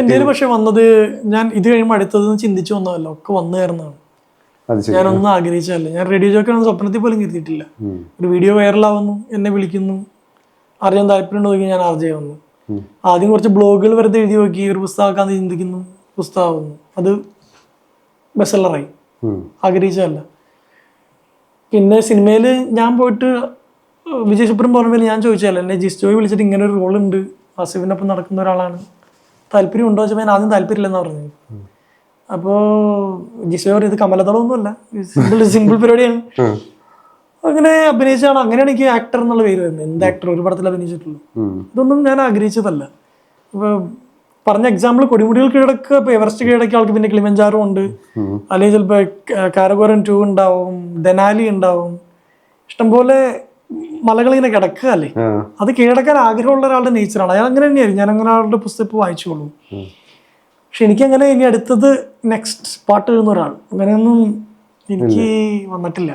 എൻ്റെ പക്ഷെ വന്നത് ഞാൻ ഇത് കഴിയുമ്പോൾ അടുത്തതെന്ന് ചിന്തിച്ചു വന്നതല്ല, ഒക്കെ വന്നു കയറുന്നതാണ്. ഞാനൊന്നും ആഗ്രഹിച്ചതല്ല. ഞാൻ റേഡിയോ ജോക്കാണെന്ന് സ്വപ്നത്തിൽ പോലും കരുതിയിട്ടില്ല. ഒരു വീഡിയോ വൈറലാവുന്നു, എന്നെ വിളിക്കുന്നു, അറിയാൻ താല്പര്യം നോക്കി ഞാൻ ആർജെ വന്നു. ആദ്യം കുറച്ച് ബ്ലോഗുകൾ വെറുതെ എഴുതി നോക്കി, ഒരു പുസ്തകമാക്കാന്ന് ചിന്തിക്കുന്നു, പുസ്തകമാവുന്നു. അത് ബെസ്റ്റ്സെല്ലറായി. ആഗ്രഹിച്ചതല്ല. പിന്നെ സിനിമയിൽ ഞാൻ പോയിട്ട് വിജയ് സുബ്രഹ്മണ്യം പറഞ്ഞ പോലെ ഞാൻ ചോദിച്ചതല്ല, എന്നെ ജിസ്റ്റോയി വിളിച്ചിട്ട് ഇങ്ങനെ ഒരു റോളുണ്ട്, ആസിഫിനൊപ്പം നടക്കുന്ന ഒരാളാണ്, താല്പര്യം ഉണ്ടോ വെച്ചപ്പോൾ ഞാൻ ആദ്യം താല്പര്യമില്ലെന്നാണ് പറഞ്ഞത്. അപ്പോൾ ജിസ്റ്റോയി പറയും ഇത് കമലദളമൊന്നുമല്ല, സിമ്പിൾ പരിപാടിയാണ്. അങ്ങനെ അഭിനയിച്ചാണ്. അങ്ങനെയാണ് എനിക്ക് ആക്ടർ എന്നുള്ള പേര് വരുന്നത്. എന്ത് ആക്ടർ, ഒരു പടത്തിൽ അഭിനയിച്ചിട്ടുള്ളൂ. ഇതൊന്നും ഞാൻ ആഗ്രഹിച്ചതല്ല. ഇപ്പോൾ പറഞ്ഞ എക്സാമ്പിൾ കൊടിമുടികൾ കീഴടക്കുക, ഇപ്പോൾ എവറസ്റ്റ് കീഴടക്കിയ ആൾക്ക് പിന്നെ കിളിമഞ്ചാറോ ഉണ്ട്, അല്ലെങ്കിൽ ചിലപ്പോൾ കാരകോറൻ 2 ഉണ്ടാവും, ദനാലി ഉണ്ടാവും, ഇഷ്ടംപോലെ മലകളിങ്ങനെ കിടക്കുക അല്ലേ. അത് കീഴടക്കാൻ ആഗ്രഹമുള്ള ഒരാളുടെ നേച്ചറാണ്. അയാൾ അങ്ങനെ തന്നെയായിരുന്നു. ഞാൻ അങ്ങനെ ആളുടെ പുസ്തകം ഇപ്പോൾ വായിച്ചോളൂ. പക്ഷെ എനിക്കങ്ങനെ ഇനി അടുത്തത് നെക്സ്റ്റ് പാട്ട് എഴുതുന്ന ഒരാൾ അങ്ങനെയൊന്നും എനിക്ക് വന്നിട്ടില്ല.